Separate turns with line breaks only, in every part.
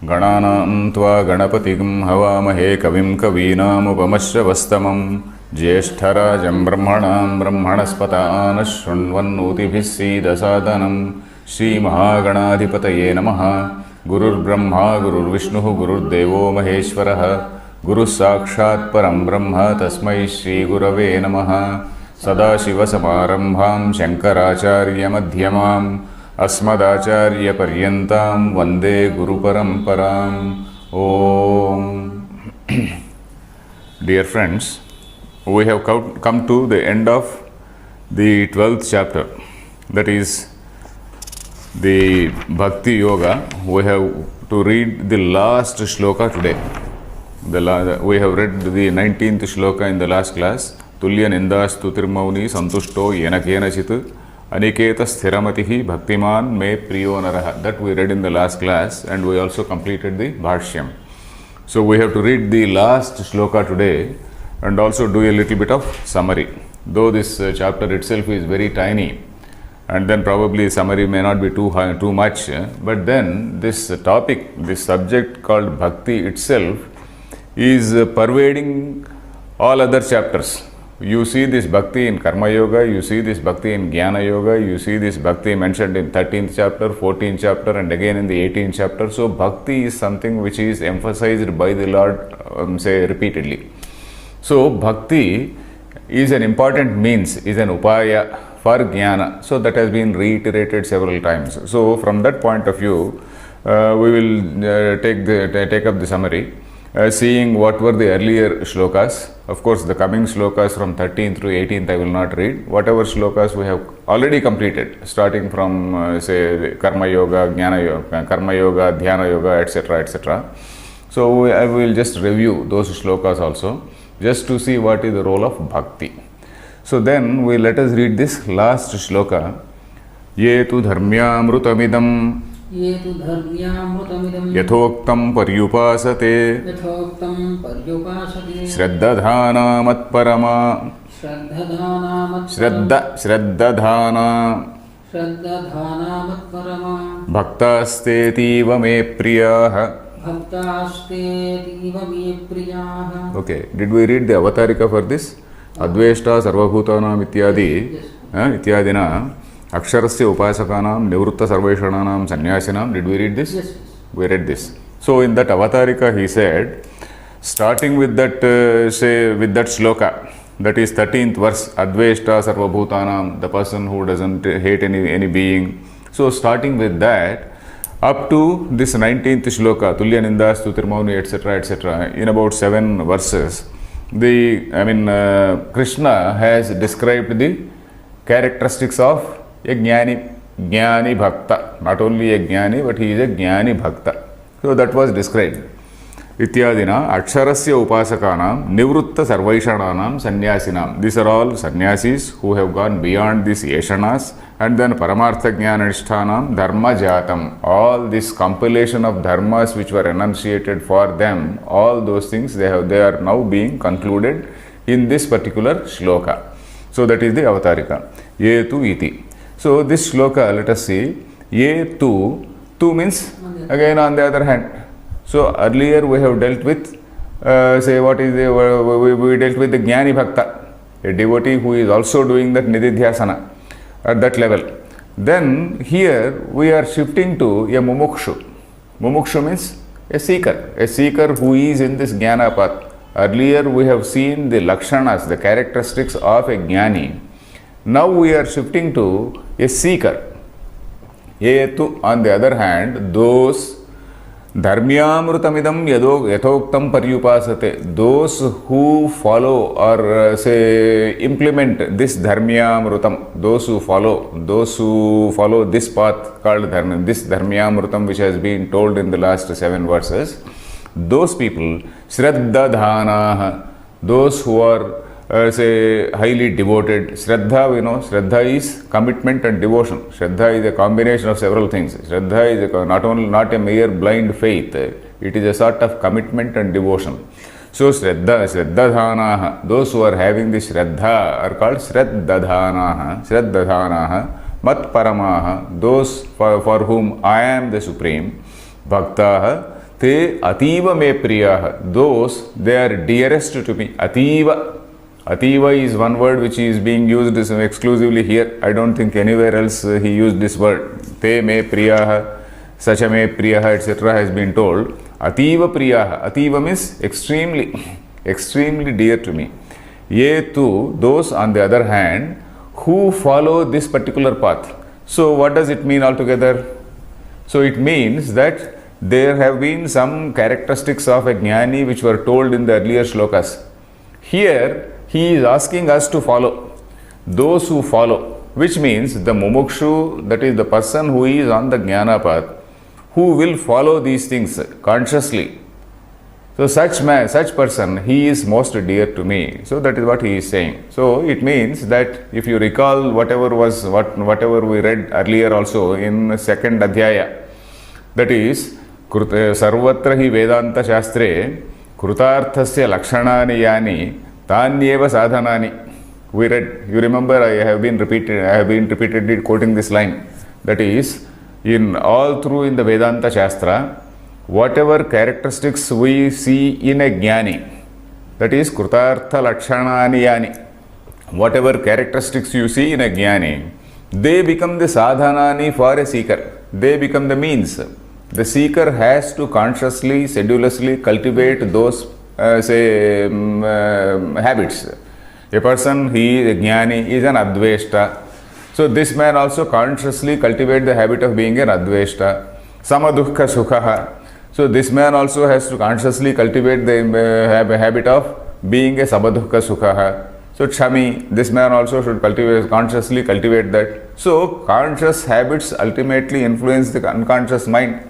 गणानां त्वा गणपतिं हवामहे कविं कवीनामुपमश्रवस्तमं ज्येष्ठराजं ब्रह्मणां ब्रह्मणस्पतान् शृण्वन्नोतिभिः सीदसादनं श्रीमहागणाधिपतये नमः। गुरुर्ब्रह्मा गुरुर्विष्णुः गुरुर्देवो महेश्वरः गुरुः साक्षात् परं ब्रह्म तस्मै श्रीगुरवे नमः। सदाशिवसमारम्भां शङ्कराचार्यमध्यमाम् अस्मदाचार्यपर्यन्तां वन्दे गुरुपरम्पराम्। ॐ Dear friends, we have come to the end of the 12th chapter, that is the Bhakti Yoga. We have to read the last shloka today. We have read the 19th shloka in the last class. Tulya nindastu tirmauni santushto yena kenachit aniketa sthiramatihi bhaktiman me priyo naraha. That we read in the last class, and we also completed the bhashyam. So we have to read the last shloka today and also do a little bit of summary. Though this chapter itself is very tiny, and then probably summary may not be too much, but then this topic, this subject called bhakti itself is pervading all other chapters. You see this bhakti in Karma Yoga, you see this bhakti in Jnana Yoga, you see this bhakti mentioned in 13th chapter, 14th chapter, and again in the 18th chapter. So bhakti is something which is emphasized by the Lord, repeatedly. So bhakti is an important means, is an upaya for Jnana. So that has been reiterated several times. So from that point of view, we will take up the summary. Seeing what were the earlier shlokas. Of course, the coming shlokas from 13th through 18th I will not read. Whatever shlokas we have already completed, starting from say Karma Yoga, Jnana Yoga, Karma Yoga, Dhyana Yoga, etc., etc. So I will just review those shlokas also, just to see what is the role of bhakti. So then let us read this last shloka. Ye tu dharmyamrutamidam
ये तु धर्म्यामृतमिदं
यथोक्तं पर्युपासते श्रद्धाना मत्परमा श्रद्धाना
मत्परमा
भक्तास्तेतीव मे प्रियाः। Okay, did we read the avatarika for this? Adveshta sarvabhutanam ityadina Aksharasya upasakanam nivritta sarveshwananam sannyasinam. Did we read this?
Yes.
We read this. So in that avatarika he said, starting with that with that shloka, that is 13th verse, Adveshta sarvabhutanam, the person who doesn't hate any being. So starting with that up to this 19th shloka, Tulya nindastu tirmauni, etc., etc., in about 7 verses, Krishna has described the characteristics of a jnani bhakta. Not only a jnani, but he is a jnani bhakta. So that was described. Ityadina aksharasya upasakanam nivritta sarvaishananam sannyasinam. These are all sannyasis who have gone beyond these yeshanas. And then paramartha jnananishtanam dharma jatam. All this compilation of dharmas which were enunciated for them, all those things they are now being concluded in this particular shloka. So that is the avatarika. Ye tu iti. So this shloka, let us see. Ye tu means again on the other hand. So earlier we have dealt with we dealt with the jnani bhakta, a devotee who is also doing that nididhyasana at that level. Then here we are shifting to a mumukshu. Mumukshu means a seeker who is in this jnana path. Earlier we have seen the lakshanas, the characteristics of a jnani. Now we are shifting to a seeker. Yetu, on the other hand, those dharmyamrutamidam yathoktam paryupasate, those who follow or implement this dharmyamrutam, those who follow this path called dharma, this dharmyamrutam which has been told in the last 7 verses, those people, shraddhadhanaha, those who are highly devoted. Shraddha, we know, Shraddha is commitment and devotion. Shraddha is a combination of several things. Shraddha is not a mere blind faith. It is a sort of commitment and devotion. So Shraddhadhanaha, those who are having this Shraddha are called Shraddhadhanaha, Mat Paramaha, those for whom I am the Supreme, Bhaktaha, te ativa me priyaha. Those, they are dearest to me. Ativa. Ativa is one word which is being used exclusively here. I don't think anywhere else he used this word. Te me priyaha, sacha me priyaha, etc. has been told. Ativa priyaha. Ativa means extremely, extremely dear to me. Ye tu, those on the other hand, who follow this particular path. So what does it mean altogether? So it means that there have been some characteristics of a jnani which were told in the earlier shlokas. Here, he is asking us to follow those who follow, which means the mumukshu, that is the person who is on the jnana path, who will follow these things consciously. So such person, he is most dear to me. So that is what he is saying. So it means that if you recall whatever we read earlier also in second adhyaya, that is sarvatra hi vedanta shastre krutarthasya lakshanani yani tanyeva sadhanani. We read, you remember, I have been repeatedly quoting this line. That is, in all through in the Vedanta Shastra, whatever characteristics we see in a jnani, that is krutartha lakshanani yani, whatever characteristics you see in a jnani, they become the sadhanani for a seeker. They become the means. The seeker has to consciously, sedulously cultivate those habits. A person, he is a jnani, is an adveshta. So this man also consciously cultivate the habit of being an adveshta. Samadukha sukhaha. So this man also has to consciously cultivate the habit of being a samadukha sukhaha. So chami, this man also should consciously cultivate that. So conscious habits ultimately influence the unconscious mind.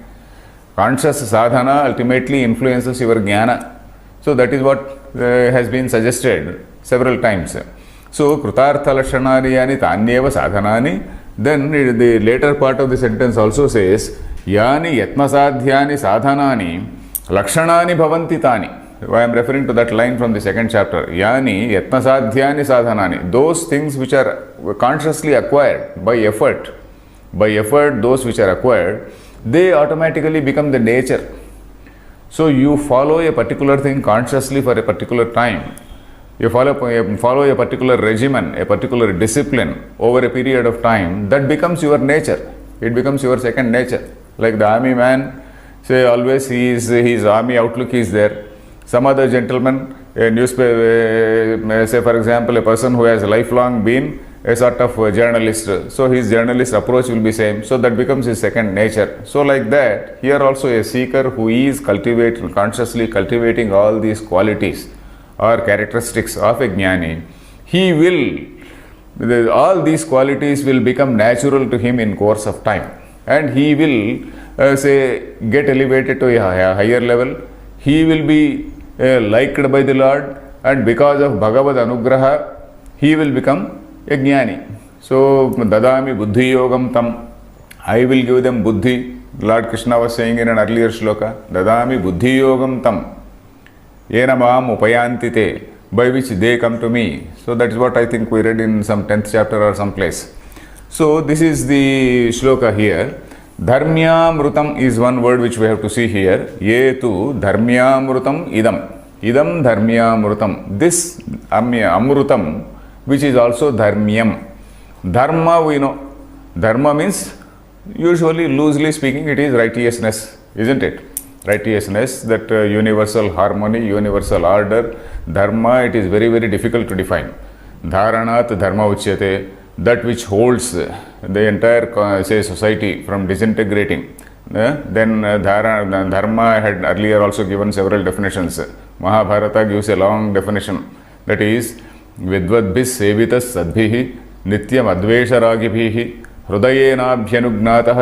Conscious sadhana ultimately influences your jnana. So that is what has been suggested several times. So krutartha lakshanani yani tanyeva sadhanani. Then the later part of the sentence also says yani yatmasadhyani sadhanani lakshanani bhavanti tani. I am referring to that line from the second chapter. Yani yatmasadhyani sadhanani. Those things which are consciously acquired by effort, those which are acquired, they automatically become the nature. So you follow a particular thing consciously for a particular time. You follow a particular regimen, a particular discipline over a period of time, that becomes your nature. It becomes your second nature. Like the army man, say always his army outlook is there. Some other gentleman, a newspaper, say for example, a person who has lifelong been a sort of a journalist. So his journalist approach will be same. So that becomes his second nature. So like that, here also a seeker who is consciously cultivating all these qualities or characteristics of a jnani, he will, all these qualities will become natural to him in course of time. And he will, get elevated to a higher level. He will be liked by the Lord, and because of Bhagavad Anugraha, he will become a jnani. So, dadami buddhi yogam tam, I will give them buddhi. Lord Krishna was saying in an earlier shloka, dadami buddhi yogam tam, yena maam upayanti te, by which they come to me. So that is what I think we read in some 10th chapter or some place. So this is the shloka here. Dharmyamrutam is one word which we have to see here. Ye tu dharmyamrutam idam. Idam dharmyamrutam. This amrutam, which is also dharmyam. Dharma we know. Dharma means, usually loosely speaking, it is righteousness, isn't it? Righteousness, that universal harmony, universal order. Dharma, it is very, very difficult to define. Dharanat dharma uchyate, that which holds the entire, society from disintegrating. Then dharma had earlier also given several definitions. Mahabharata gives a long definition. That is, vidvadbhis sevitas sadbhihi nityam advesharagibhihi Hrudayena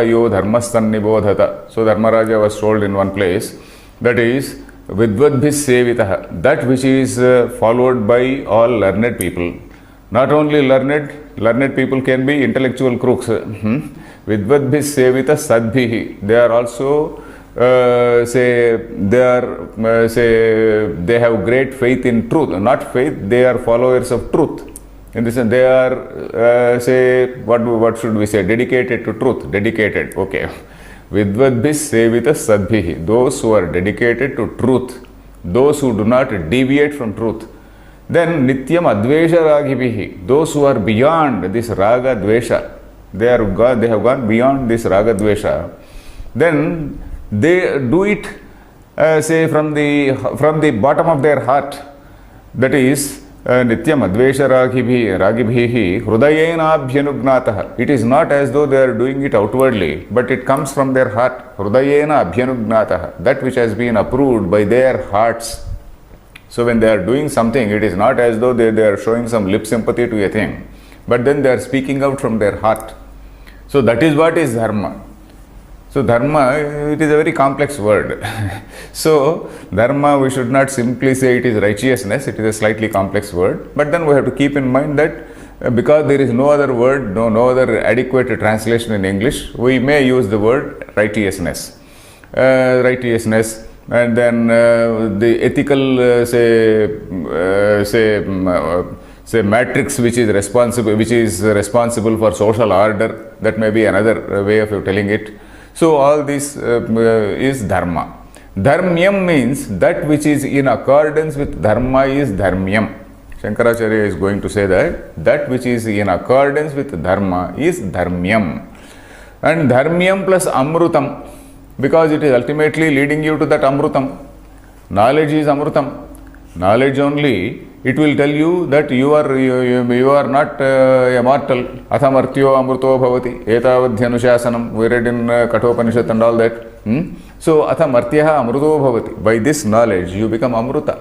yo dharmasannibodhata. So Dharmaraja was told in one place, that is, vidvadbhis sevitaha, that which is followed by all learned people. Not only learned people can be intellectual crooks. Vidvadbhis sevita sadbhihi. They are also, they have great faith in truth. Not faith, they are followers of truth. In this sense, they are, what should we say, dedicated to truth. Dedicated, okay. Vidvadbhis sevitas sadbhihi. Those who are dedicated to truth, those who do not deviate from truth. Then Nityam Advesha Ragibhihi. Those who are beyond this Raga Dvesha. They have gone beyond this Raga Dvesha. Then they do it, say, from the bottom of their heart. That is, Nityam Advesha Ragibhihi Hrudayena Abhyanugnataha. It is not as though they are doing it outwardly, but it comes from their heart. Hrudayena Abhyanugnataha. That which has been approved by their hearts. So when they are doing something, it is not as though they are showing some lip sympathy to a thing, but then they are speaking out from their heart. So that is what is dharma. So dharma, it is a very complex word. So dharma, we should not simply say it is righteousness, it is a slightly complex word. But then we have to keep in mind that because there is no other word, no other adequate translation in English, we may use the word righteousness. Righteousness, and then the ethical, say matrix which is responsible for social order. That may be another way of telling it. So all this is dharma. Dharmyam means that which is in accordance with dharma is dharmyam. Shankaracharya is going to say that which is in accordance with dharma is dharmyam. And dharmyam plus amrutam, because it is ultimately leading you to that amrutam. Knowledge is amrutam. Knowledge only, it will tell you that you are not immortal. Athamartyo amruto bhavati. Etavadhyanushyasanam. We read in Kathopanishad and all that. So, athamartyaha amruto bhavati. By this knowledge, you become amruta.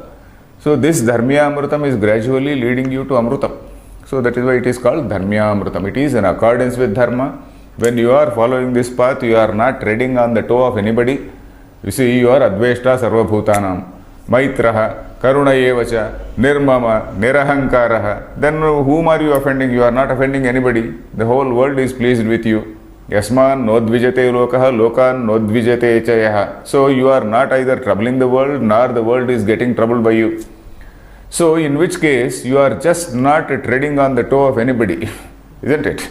So, this dharmya amrutam is gradually leading you to amrutam. So, that is why it is called dharmya amrutam. It is in accordance with dharma. When you are following this path, you are not treading on the toe of anybody. You see, you are adveshta sarvabhutanam. Maitraha, Karuna Evacha, Nirmama, Nirahankaraha. Then whom are you offending? You are not offending anybody. The whole world is pleased with you. Yasman nodvijate lokaha, lokan nodvijate chayaha. So you are not either troubling the world, nor the world is getting troubled by you. So in which case, you are just not treading on the toe of anybody. Isn't it?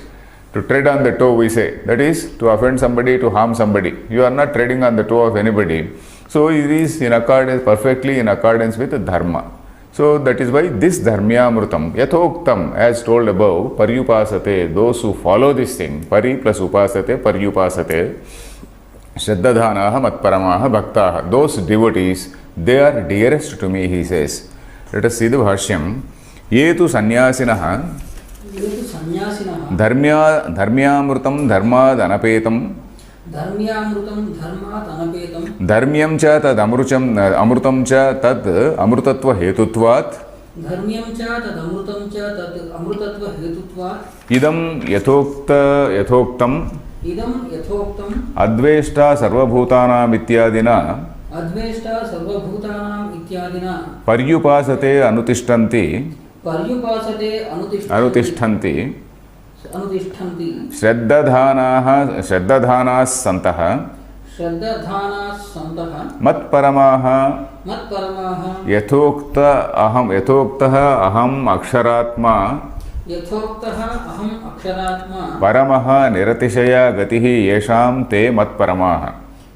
To tread on the toe, we say. That is, to offend somebody, to harm somebody. You are not treading on the toe of anybody. So it is in accordance, perfectly in accordance with dharma. So that is why this dharmyamrutam, yathoktam, as told above, paryupasate, those who follow this thing, pari plus upasate, paryupasate, shraddadhanaha matparamaha bhaktaha, those devotees, they are dearest to me, he says. Let us see the bhashyam. Yetu sannyasinaha, dharmyamrutam dharmad anapetam,
Dharmyamrutam dharmat anapetam.
Dharmyam cha tad amrutam cha tad amrutatva hetutvat.
Dharmyam cha tad amrutam cha tad amrutatva hetutvat.
Idam yathoktam.
Idam yathoktam.
Adveshta sarvabhutanam ityadina.
Adveshta sarvabhutanam ityadina.
Paryupasate anutishtanti.
Paryupasate
Anutishtanti.
Anutishtanti.
Shraddadhanas santaha.
Shraddadhanas santaha.
Matparamaha.
Matparamaha.
Yathoktaha aham aksharatma.
Yathoktaha aham aksharatma.
Paramaha niratishaya gatihi yesham te matparamaha.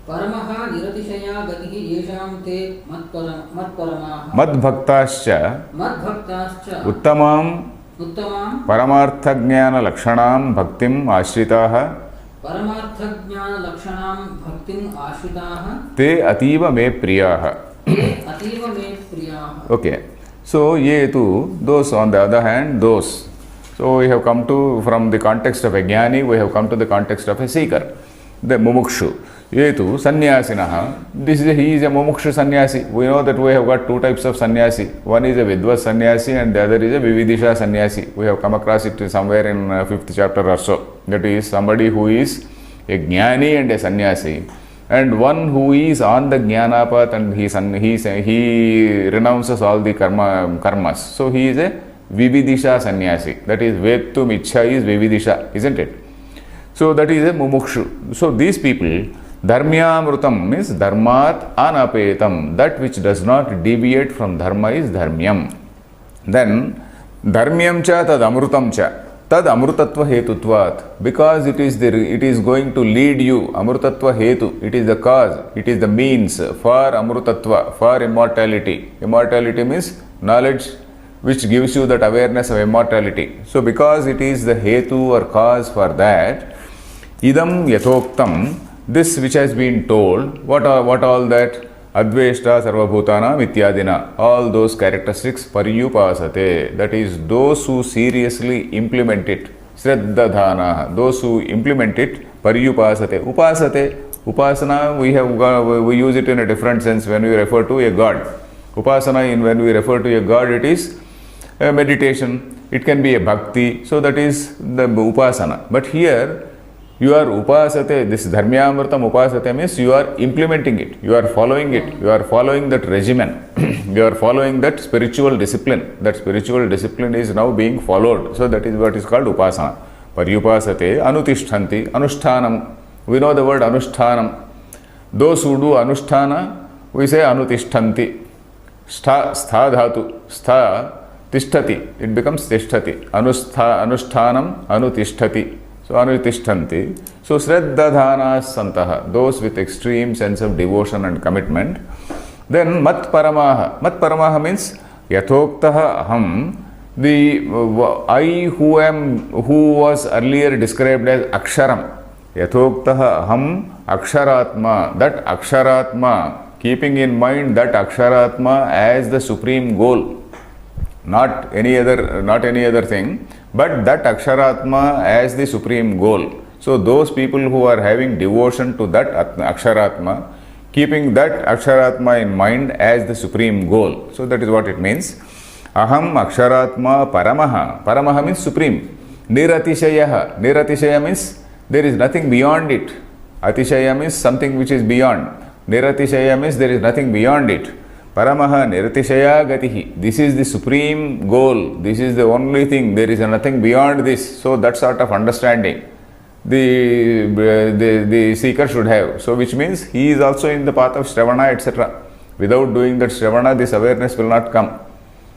Paramaha niratishaya gatihi yesham te matparamaha.
Madbhaktascha.
Madbhaktascha.
Uttamam.
Uttamam.
Paramarthajnana lakshanam bhaktim ashritaha.
Paramarthajnana lakshanam bhaktim ashritaha.
Te ativa me priyaha.
Te ativa me priyaha.
Okay. So, ye tu, those on the other hand, those. So, we have come to, from the context of a jnani, we have come to the context of a seeker, the mumukshu. Ye tu, sannyasinaha. He is a mumukshu sannyasi. We know that we have got two types of sannyasi. One is a vidvas sannyasi and the other is a vividisha sannyasi. We have come across it somewhere in 5th chapter or so. That is somebody who is a jnani and a sannyasi. And one who is on the jnana path and he renounces all the karmas. So he is a vividisha sannyasi. That is vetum ichha is vividisha, isn't it? So that is a mumukshu. So these people, dharmyamrutam means dharmat anapetam. That which does not deviate from dharma is dharmyam. Then dharmyam cha tad amrutam cha. tad amrutatva hetutvat, because it is going to lead you. Amrutatva hetu, it is the cause, it is the means for amrutatva, for immortality. Immortality means knowledge which gives you that awareness of immortality. So because it is the hetu or cause for that, idam yathoktam, this which has been told, what all that? Adveshta sarvabhutana ityadina, all those characteristics paryupasate, that is those who seriously implement it. Shraddhadhana, those who implement it, paryupasate. Upasana, we use it in a different sense when we refer to a god. Upasana, when we refer to a god, it is a meditation, it can be a bhakti, so that is the upasana. But here, you are upasate, this dharmyamritam upasate means you are implementing it, you are following it, you are following that regimen, you are following that spiritual discipline. That spiritual discipline is now being followed. So that is what is called upasana. Paryupasate, anutishtanti, anushtanam. We know the word anushtanam. Those who do anushtana, we say anutishtanti. Stha dhatu, stha tishtati, it becomes tishtati. Anushtanam anutishtati. So anutishtanti. So shraddhadhanas santaha, those with extreme sense of devotion and commitment. Then mat paramaha. Mat paramaha means yathoktaha aham, the I who was earlier described as aksharam. Yathoktaha aham aksharatma, that aksharatma, keeping in mind that aksharatma as the supreme goal, not any other thing, but that aksharatma as the supreme goal. So those people who are having devotion to that aksharatma, keeping that aksharatma in mind as the supreme goal. So that is what it means. Aham aksharatma paramaha. Paramaha means supreme. Niratishayaha. Niratishaya means there is nothing beyond it. Atishaya means something which is beyond. Niratishaya means there is nothing beyond it. Paramaha niratishaya gatihi. This is the supreme goal. This is the only thing. There is nothing beyond this. So that sort of understanding the seeker should have. So which means he is also in the path of Shravana, etc. Without doing that Shravana, this awareness will not come.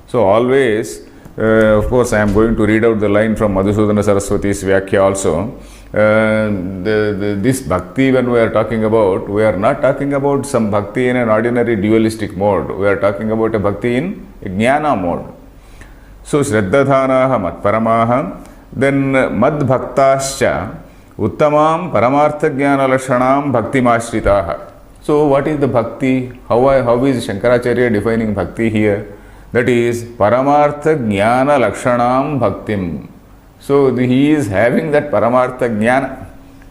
So always, of course, I am going to read out the line from Madhusudana Saraswati's Vyakhya also. This bhakti, when we are talking about, we are not talking about some bhakti in an ordinary dualistic mode. We are talking about a bhakti in a jnana mode. So shraddhadhanaha matparamaha, then madbhaktascha uttamam paramartha jnana lakshanam bhaktimashtritaha. So what is the bhakti? How is Shankaracharya defining bhakti here? That is paramartha jnana lakshanam bhaktim. So he is having that paramartha jnana.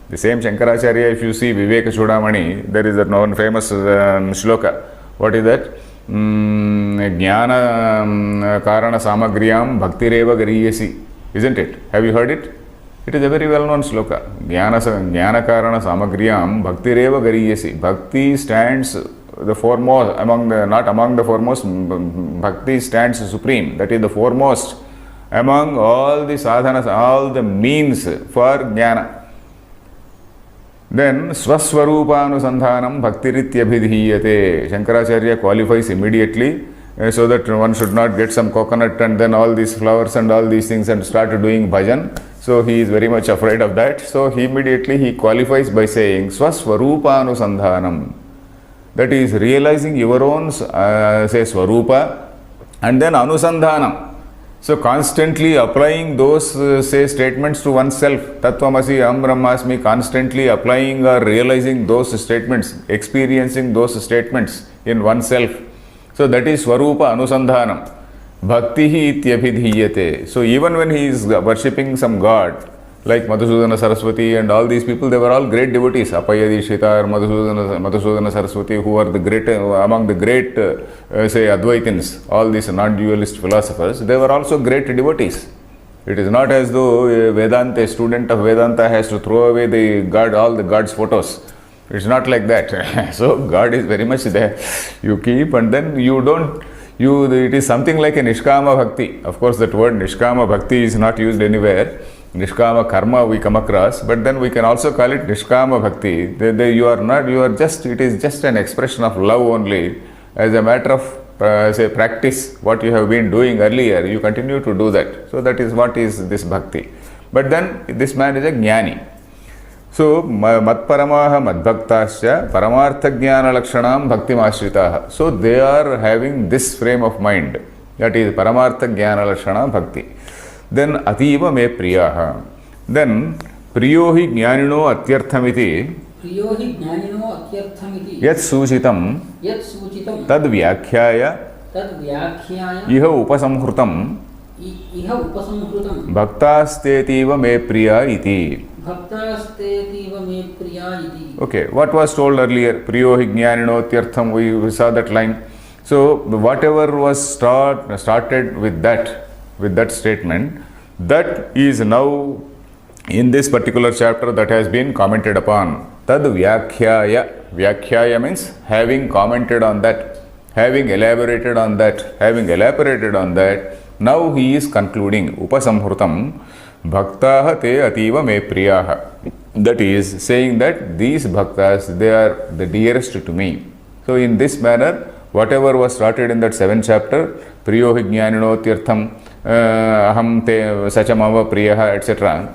The same Shankaracharya, if you see Viveka Chudamani, there is that known famous shloka. What is that? Jnana karana samagriyam bhaktireva gariyasi. Isn't it? Have you heard it? It is a very well known shloka. Jnana karana samagriyam bhaktireva gariyasi. Bhakti stands the foremost, not among the foremost, bhakti stands supreme. That is the foremost among all the sadhanas, all the means for jnana. Then swaswarupānusandhānam bhaktirityabhidhīyate. Shankaracharya qualifies immediately so that one should not get some coconut and then all these flowers and all these things and start doing bhajan. So he is very much afraid of that. So he immediately qualifies by saying swaswarupānusandhānam. That is realizing your own say swarupa, and then anusandhanam. So constantly applying those say statements to oneself, Tattvamasi, Aham Brahmasmi, constantly applying or realizing those statements, experiencing those statements in oneself. So that is Swarupa Anusandhanam. Bhaktihi ityabhidhiyate. So even when he is worshipping some god, like Madhusudana Saraswati and all these people, they were all great devotees. Appaya Dikshita or Madhusudana Saraswati, who are the great, among the great, say, Advaitins, all these non-dualist philosophers, they were also great devotees. It is not as though a Vedanta, a student of Vedanta has to throw away all the God's photos. It's not like that. So God is very much there. You keep and then you don't, it is something like a Nishkama Bhakti. Of course, that word Nishkama Bhakti is not used anywhere. Nishkama karma we come across, but then we can also call it Nishkama Bhakti. It is just an expression of love only. As a matter of, say, practice, what you have been doing earlier, you continue to do that. So that is what is this Bhakti. But then this man is a jnani. So, matparamaha madbhaktasya paramartha lakshanam bhaktimashritaha. So, they are having this frame of mind. That is paramartha lakshana bhakti. Then ativa me priyaha. Then priyo hi jnanino atyarthamiti
प्रियो हि ज्ञानिनो अत्यर्थमिति
yat suchitam
यत् सूचितं
tad vyakhyaya
तद् व्याख्याय
iha upasamhrutam
इह उपसंहृतं
bhaktastetiva me priya iti.
भक्तास्तेतीव मे प्रिया इति.
Okay, what was told earlier? Priyo hi jnanino atyartham, we saw that line. So, whatever was started with that statement, that is now in this particular chapter that has been commented upon. Tad vyakhyaya. Vyakhyaya means having commented on that, having elaborated on that, now he is concluding. Upasamhrutam bhaktaha te ativa me priyaha. That is saying that these bhaktas, they are the dearest to me. So in this manner, whatever was started in that 7th chapter, priyo hi jnanino tirtham, aham te sachamava priyaha, etc.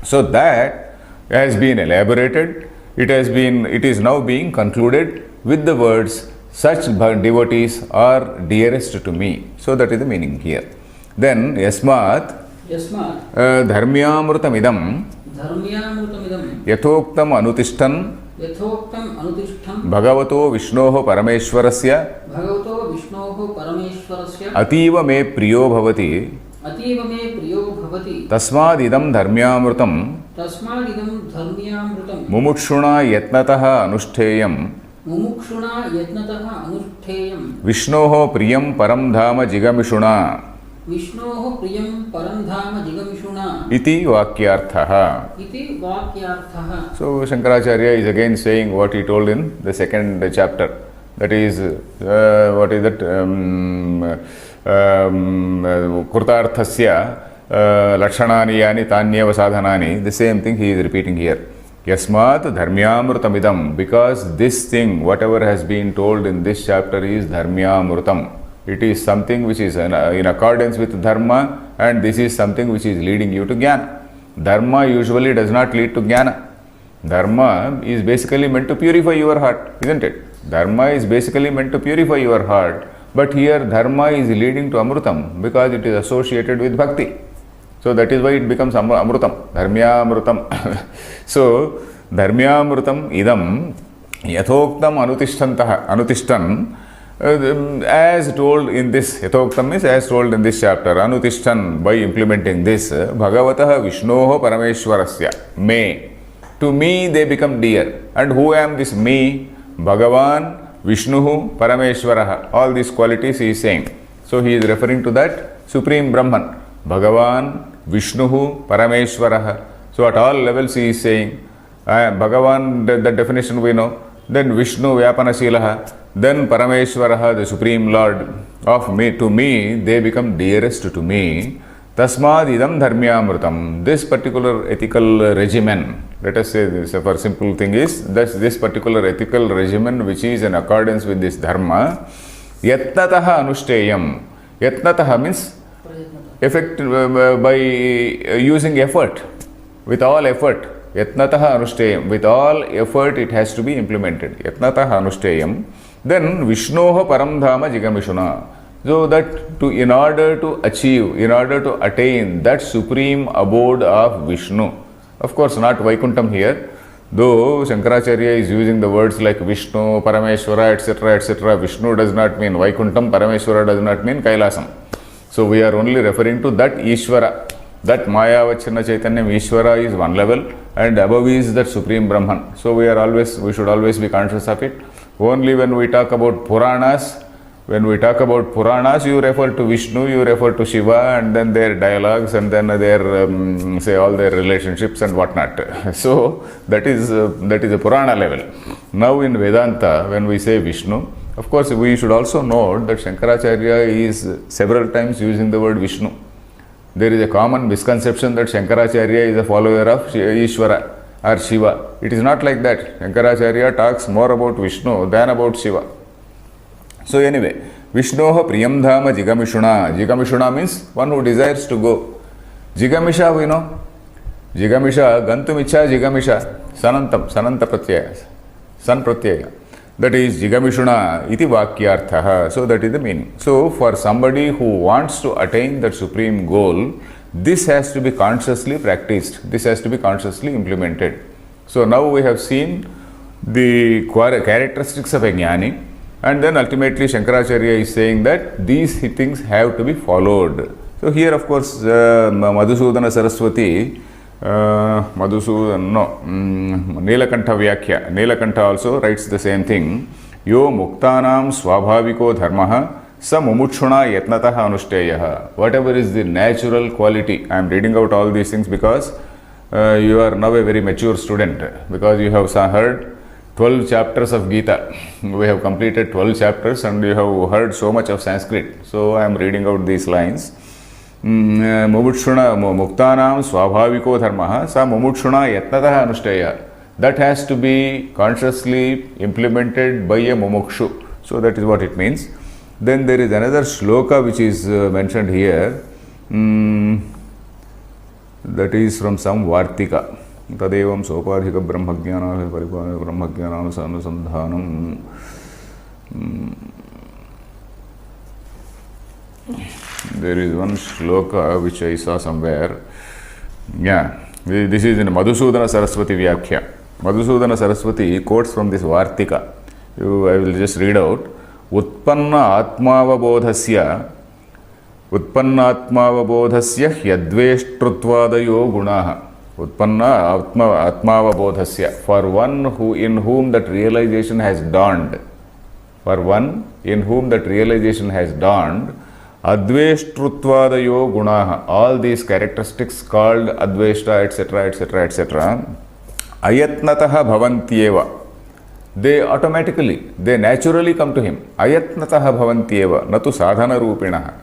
So that has been elaborated. It is now being concluded with the words, such devotees are dearest to me. So that is the meaning here. Then yasmat dharmyamrutamidam
धर्म्यामृतमिदं
यथोक्तम अनुतिष्ठन्
यथोक्तम् अनुतिष्ठं
भगवतो विष्णोः परमेश्वरस्य
भगवतो विष्णोः परमेश्वरस्य
अतीव मे प्रियो भवति
अतीव मे प्रियो भवति
तस्मादिदं धर्म्यामृतं
तस्मादिदं धर्म्यामृतं
मुमुक्षुणा यत्नतः अनुष्ठेयं
मुमुक्षुणा यत्नतः अनुष्ठेयं
विष्णोः प्रियं परं धाम जिगमिषुणा
विष्णोः प्रियं परं धाम जिगमिषुणा
इति वाक्यार्थः.
इति वाक्यार्थः.
So Shankaracharya is again saying what he told in the 2nd chapter. That is, what is that? Kurtarthasya lakshanani yani tanyeva sadhanani. The same thing he is repeating here. Yasmat dharmyamrutamidam. Because this thing, whatever has been told in this chapter is dharmyamrutam. It is something which is in accordance with dharma, and this is something which is leading you to jnana. Dharma usually does not lead to jnana. Dharma is basically meant to purify your heart, isn't it? Dharma is basically meant to purify your heart, but here dharma is leading to amrutam because it is associated with bhakti. So that is why it becomes amrutam, dharmyamrutam. So dharmyamrutam idam yathoktam anutishtan. As told in this, Yatoktam is as told in this chapter, Anutishtan, by implementing this, Bhagavataha Vishnoho Parameshwarasya, me. To me they become dear. And who am this me? Bhagavan, Vishnuhu, Parameshwaraha. All these qualities he is saying. So he is referring to that Supreme Brahman. Bhagavan, Vishnuhu, Parameshwaraha. So at all levels he is saying, Bhagavan, the definition we know. Then Vishnu, Vyapanasilaha. Then Parameshwaraha, the Supreme Lord of me, to me, they become dearest to me. Tasmad idam dharmyamrutam. This particular ethical regimen, let us say this for simple thing is, that this particular ethical regimen which is in accordance with this dharma, yatnataha anushteyam. Yatnataha means effect, by using effort, with all effort. Yatnataha anushteyam. With all effort it has to be implemented. Yatnataha anushteyam. Then Vishnoha Paramdhama Jigamishuna. So that in order to achieve, in order to attain that supreme abode of Vishnu. Of course not Vaikuntham here. Though Shankaracharya is using the words like Vishnu, Parameshwara, etc., etc. Vishnu does not mean Vaikuntham, Parameshwara does not mean Kailasam. So we are only referring to that Ishvara. That Maya Vachana Chaitanyam Ishvara is one level, and above is that Supreme Brahman. So we should always be conscious of it. Only when we talk about Puranas, you refer to Vishnu, you refer to Shiva, and then their dialogues, and then their say all their relationships and whatnot. So that is a Purana level. Now in Vedanta, when we say Vishnu, of course we should also note that Shankaracharya is several times using the word Vishnu. There is a common misconception that Shankaracharya is a follower of Ishvara or Shiva. It is not like that. Shankaracharya talks more about Vishnu than about Shiva. So anyway, Vishnoha Priyamdhama Jigamishuna. Jigamishuna means one who desires to go. Jigamisha we know. Jigamisha, Gantumicha, Jiganisha, Sanantam, Sananta Pratyaya, San Pratyaya. That is Jigamishuna iti Vakyarthaha. So that is the meaning. So for somebody who wants to attain that supreme goal, this has to be consciously practiced. This has to be consciously implemented. So now we have seen the characteristics of a jnani, and then ultimately Shankaracharya is saying that these things have to be followed. So here of course Madhusudana Saraswati, Nilakantha Vyakya, Nilakantha also writes the same thing. Yo muktanam swabhaviko dharmaha sa mumutshuna yatnataha anushtayaha. Whatever is the natural quality. I am reading out all these things because you are now a very mature student, because you have heard 12 chapters of Gita. We have completed 12 chapters and you have heard so much of Sanskrit. So I am reading out these lines. Mumutshuna muktanam swabhaviko dharmaha sa mumutshuna yatnataha anushtayaha. That has to be consciously implemented by a mumukshu. So that is what it means. Then there is another shloka which is mentioned here. That is from some Vartika. Tadevam sopadhika brahmajnana brahmajnana anusandhanam. There is one shloka which I saw somewhere. Yeah, this is in Madhusudana Saraswati Vyakya. Madhusudana Saraswati quotes from this Vartika. I will just read out. Utpannatmavabodhasya yadveshtruttvadayo gunaha. Utpannatmavabodhasya. For one who in whom that realization has dawned. For one in whom that realization has dawned. Adveshtruttvadayo gunaha. All these characteristics called adveshta, etc., etc., etc. Ayatnataha bhavantyeva. They naturally come to him. Ayatnataha bhavantyeva, natu sadhana rupinaha.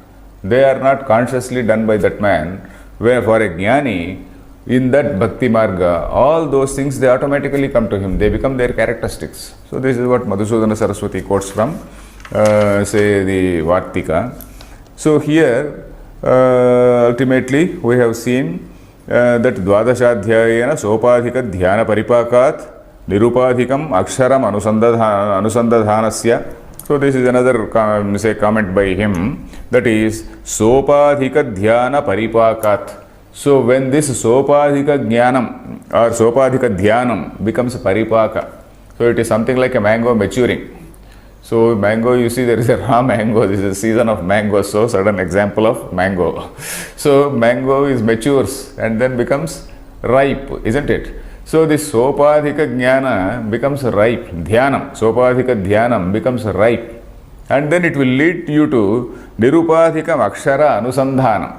They are not consciously done by that man. Where for a jnani, in that bhakti marga, all those things they automatically come to him. They become their characteristics. So this is what Madhusudana Saraswati quotes from, say, the Vartika. So here, ultimately, we have seen that Dvadashadhyayena sopadhika dhyana paripakat nirupadhikam aksharam anusandadhanasya. So this is another comment by him, that is sopadhika dhyana paripakat. So when this sopadhika jnanam or sopadhika dhyanam becomes paripaka, so it is something like a mango maturing. So mango, you see, there is a raw mango. This is a season of mango. So sudden example of mango. So mango is matures and then becomes ripe, isn't it? So this sopadhika jnana becomes ripe. Dhyanam, sopadhika dhyanam becomes ripe. And then it will lead you to nirupadhikam akshara anusandhanam.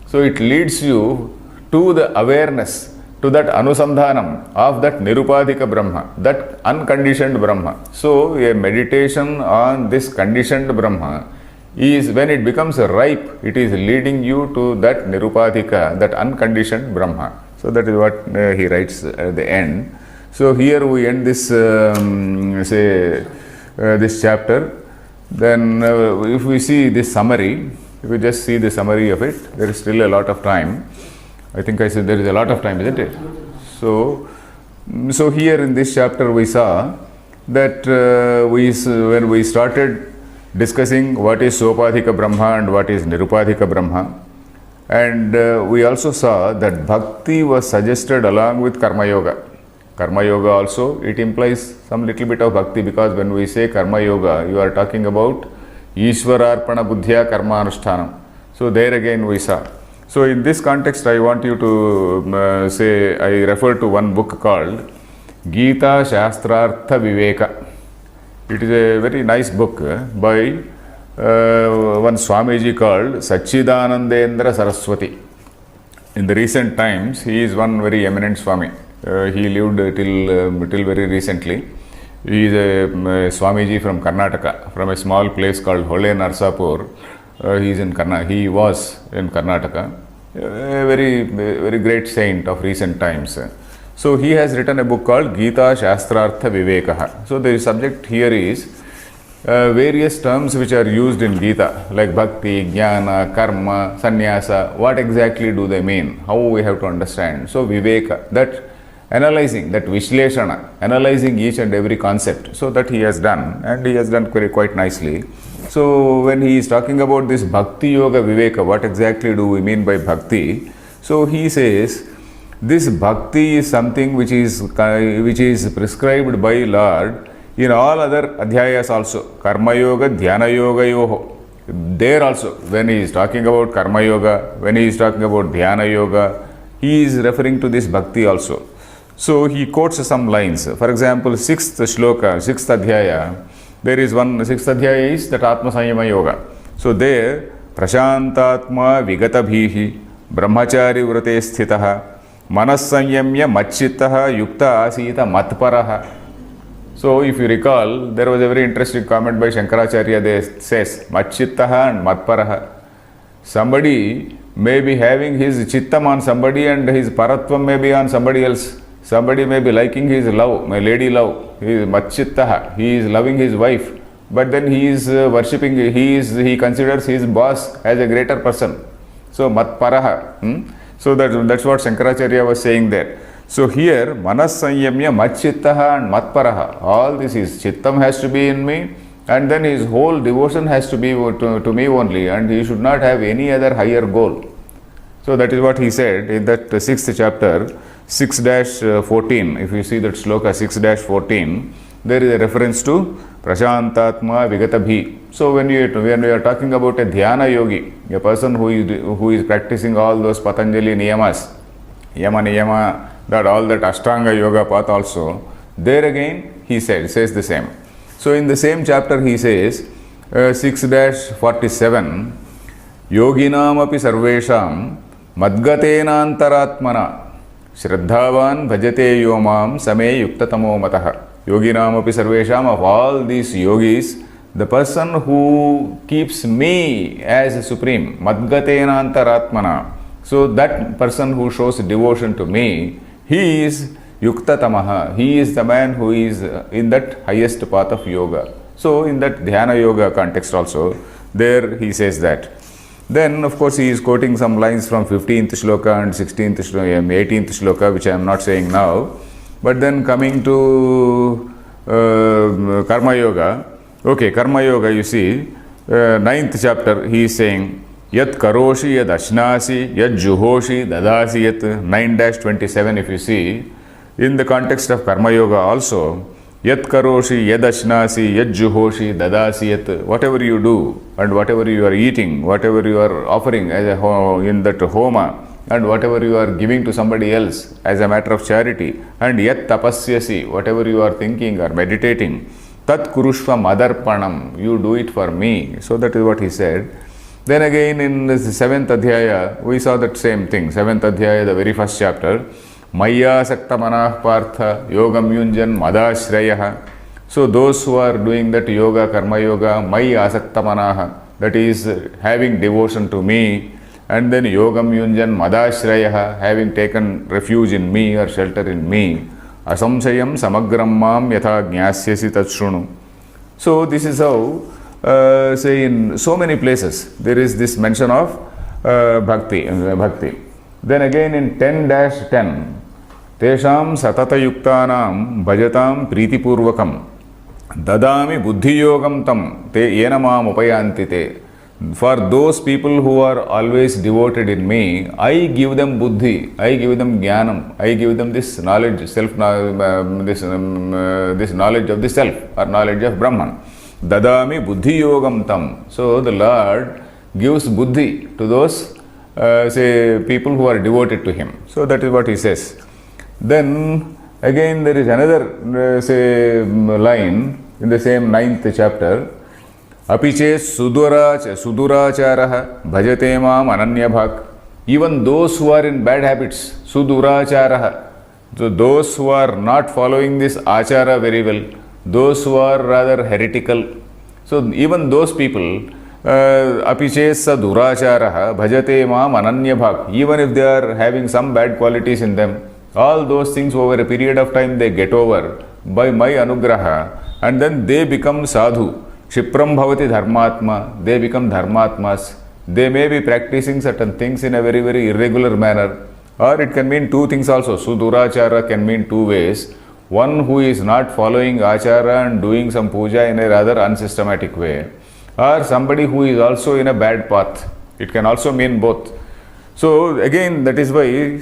So it leads you to the awareness, to that anusandhanam of that nirupadhika Brahma, that unconditioned Brahma. So a meditation on this conditioned Brahma is, when it becomes ripe, it is leading you to that nirupadhika, that unconditioned Brahma. So that is what he writes at the end. So here we end this, this chapter. Then if we see this summary, if we just see the summary of it, there is still a lot of time. I think I said there is a lot of time, isn't it? So here in this chapter we saw that when we started discussing what is Sopadhika Brahma and what is Nirupadhika Brahma, and we also saw that Bhakti was suggested along with Karma Yoga. Karma Yoga also, it implies some little bit of Bhakti, because when we say Karma Yoga, you are talking about Ishwararpana Buddhya Karma Anushtanam. So there again we saw. So in this context, I want you to I refer to one book called Gita Shastrartha Viveka. It is a very nice book by one Swamiji called Sachidanandendra Saraswati. In the recent times, he is one very eminent Swami. He lived till very recently. He is a Swamiji from Karnataka, from a small place called Hole Narsapur. He was in Karnataka, a very great saint of recent times. So he has written a book called Gita Shastrartha Vivekaha. So the subject here is various terms which are used in Gita, like bhakti, jnana, karma, sannyasa. What exactly do they mean? How we have to understand? So viveka, that analyzing, that vishleshana, analyzing each and every concept. So that he has done, and he has done quite nicely. So when he is talking about this bhakti yoga viveka, what exactly do we mean by bhakti? So he says, this bhakti is something which is prescribed by Lord in all other adhyayas also. Karma yoga, dhyana yoga yoho. There also, when he is talking about karma yoga, when he is talking about dhyana yoga, he is referring to this bhakti also. So he quotes some lines. For example, 6th shloka, 6th adhyaya, there is one, 6th adhyaya is that Atma Sanyama Yoga. So there, Prashantatma Vigatabhihi Brahmachari Vrate Sthitaha Manas Sanyamya Machitaha Yukta Asita Matparaha. So if you recall, there was a very interesting comment by Shankaracharya. They says Machittaha and Matparaha. Somebody may be having his chittam on somebody and his paratvam may be on somebody else. Somebody may be liking his love, my lady love. He is Machittaha. He is loving his wife. But then he is worshipping, he considers his boss as a greater person. So Matparaha. So that's what Shankaracharya was saying there. So here, Manas Sanyamya, Machittaha and Matparaha, all this is, Chittam has to be in me, and then his whole devotion has to be to me only, and he should not have any other higher goal. So that is what he said in that 6th chapter, 6-14. If you see that shloka 6-14, there is a reference to Prashantatma Vigatabhi. So when we are talking about a dhyana yogi, a person who is practicing all those Patanjali niyamas, yama niyama, that all that Ashtanga yoga path also, there again he says the same. So in the same chapter he says, 6-47, Yoginam api sarvesham madgatena antaratmana Shraddhavan bhajate yomam same yuktatamo mataha. Yoginam api sarvesham, of all these yogis, the person who keeps me as supreme, madgatena antaratmana. So that person who shows devotion to me, he is yuktatamaha. He is the man who is in that highest path of yoga. So in that dhyana yoga context also, there he says that. Then of course he is quoting some lines from 15th shloka and 16th shloka, 18th shloka, which I am not saying now. But then coming to karma yoga, okay, karma yoga, you see, 9th chapter, he is saying, Yat karoshi, yat ashnasi, yat juhoshi, dadasi, yat 9-27, if you see, in the context of karma yoga also, Yat karoshi, yat ashnasi, yat juhoshi, dadasi, yat, whatever you do and whatever you are eating, whatever you are offering as in that homa, and whatever you are giving to somebody else as a matter of charity, and yat tapasyasi, whatever you are thinking or meditating, tat kurushva madarpanam, you do it for me. So that is what he said. Then again in the 7th adhyaya, we saw that same thing. 7th adhyaya, the very first chapter, Maya sakta manah partha yogam yunjan madashrayah. So those who are doing that yoga, karma yoga, Maya sakta manah, that is having devotion to me, and then yogam yunjan madashrayah, having taken refuge in me or shelter in me, asamsayam samagram mam yatha jnasyasi tatshrunu. So this is how, say in so many places, there is this mention of bhakti. Then again in 10-10, Tesham satata yuktanam bhajatam pritipurvakam dadami buddhi yogam tam te yenamam upayanti te. For those people who are always devoted in me, I give them buddhi, I give them jnanam, I give them this knowledge, this knowledge of the self or knowledge of Brahman. Dadami buddhi yogam tam. So the Lord gives buddhi to those say people who are devoted to him. So that is what he says. Then again there is another say line in the same 9th chapter. Apiche suduracharaha bhajate mam ananyabhak. Even those who are in bad habits, suduracharaha. So those who are not following this achara very well, those who are rather heretical. So even those people, apichesa duracharaha bhajate mam ananyabhak. Even if they are having some bad qualities in them, all those things over a period of time they get over by my anugraha, and then they become sadhu. Kshipram bhavati dharmatma, they become dharmatmas. They may be practicing certain things in a very, very irregular manner. Or it can mean two things also. Sudurachara can mean two ways. One who is not following achara and doing some puja in a rather unsystematic way. Or somebody who is also in a bad path. It can also mean both. So again, that is why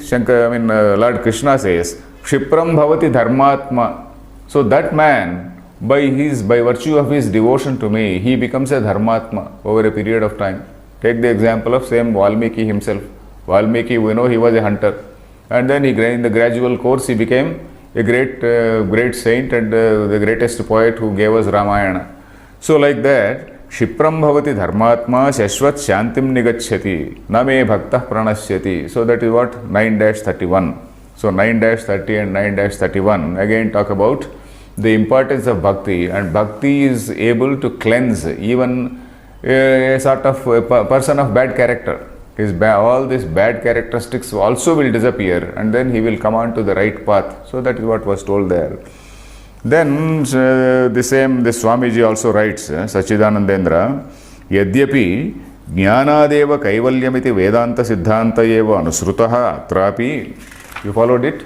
Lord Krishna says, Kshipram bhavati dharmatma. So that man, by virtue of his devotion to me, he becomes a dharmatma over a period of time. Take the example of same Valmiki himself. Valmiki, we know he was a hunter. And then in the gradual course, he became a great saint and the greatest poet who gave us Ramayana. So like that, Kshipram bhavati dharmatma shashvat shantim nigachyati na me bhaktah pranashyati. So that is what 9-31. So 9-30 and 9-31 again talk about the importance of bhakti, and bhakti is able to cleanse even a sort of a person of bad character. All these bad characteristics also will disappear, and then he will come on to the right path. So that is what was told there. Then this Swamiji also writes, Sachidanandendra, Yadyapi Jnanadeva Kaivalyamiti Vedanta Siddhanta Eva Anusrutaha Atrapi. You followed it?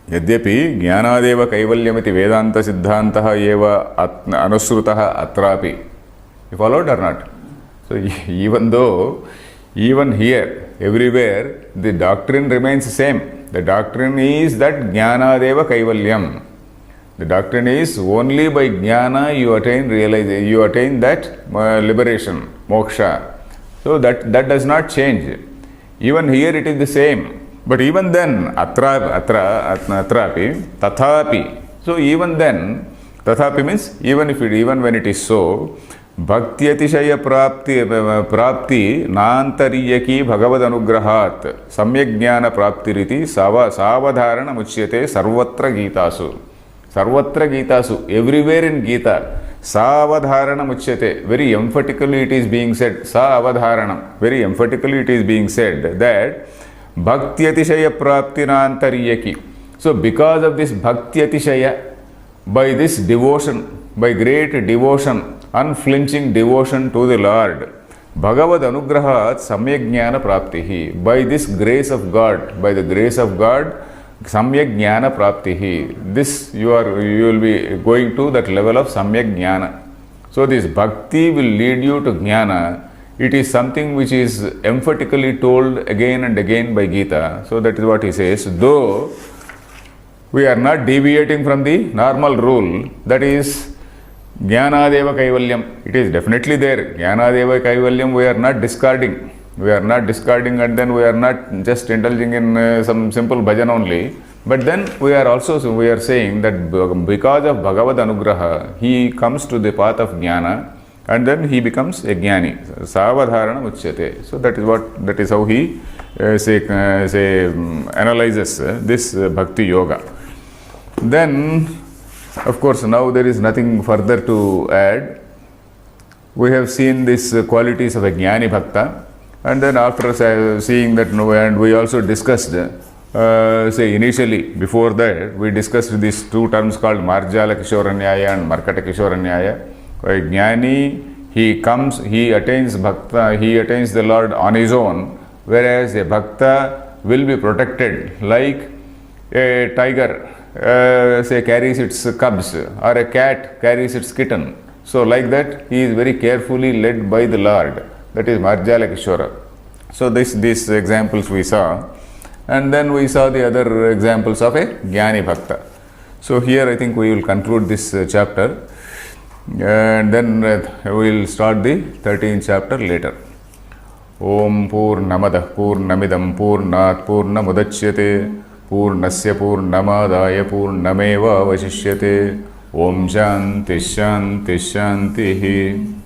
Yadyapi Jnanadeva Kaivalyamiti Vedanta Siddhantaha Eva Anusrutaha Atrapi. You followed or not? So even here, everywhere, the doctrine remains the same. The doctrine is that Jnanadeva Kaivalyam. The doctrine is only by Jnana you attain that liberation, moksha. So that does not change. Even here it is the same. But even then, atrapi, tathapi. So even then, tathapi means even when it is so, Bhakti atishaya prapti nantariyaki bhagavad anugrahat samyak jnana prapti riti savadharana muchyate sarvatra gitasu. Sarvatra gitasu, everywhere in Gita, savadharana muchyate. Very emphatically it is being said, savadharanam. Very emphatically it is being said that Bhakti atishaya prapti nantariyaki. So because of this Bhakti atishaya, by this devotion, by great devotion, unflinching devotion to the Lord, Bhagavad Anugrahat Samyak Jnana Praptihi. By this grace of God, by the grace of God, Samyak Jnana Praptihi. This you will be going to that level of Samyak Jnana. So this Bhakti will lead you to Jnana. It is something which is emphatically told again and again by Gita. So that is what he says. Though we are not deviating from the normal rule, that is Jnanadeva Kaivalyam. It is definitely there. Jnanadeva Kaivalyam we are not discarding. We are not discarding, and then we are not just indulging in some simple bhajan only. But then we are saying that because of Bhagavad Anugraha, he comes to the path of Jnana, and then he becomes a Jnani. Savadharana Uchyate. So that is how he analyzes this Bhakti Yoga. Then, of course, now there is nothing further to add. We have seen these qualities of a Jnani Bhakta, and then after seeing that, and we also discussed, initially, before that, we discussed these two terms called Marjala Kishoranyaya and Markata Kishoranyaya. A Jnani, he attains Bhakta, he attains the Lord on his own, whereas a Bhakta will be protected like a tiger carries its cubs, or a cat carries its kitten. So like that, he is very carefully led by the Lord. That is Marjala Kishora. So these examples we saw, and then we saw the other examples of a Jnani Bhakta. So here I think we will conclude this chapter, and then we will start the 13th chapter later. Om Purnamadah Purnamidam Purnat Purnamudachyate Purnasya Purnamadaya Purnameva Vasishyate. Om Shanti Shanti Shanti.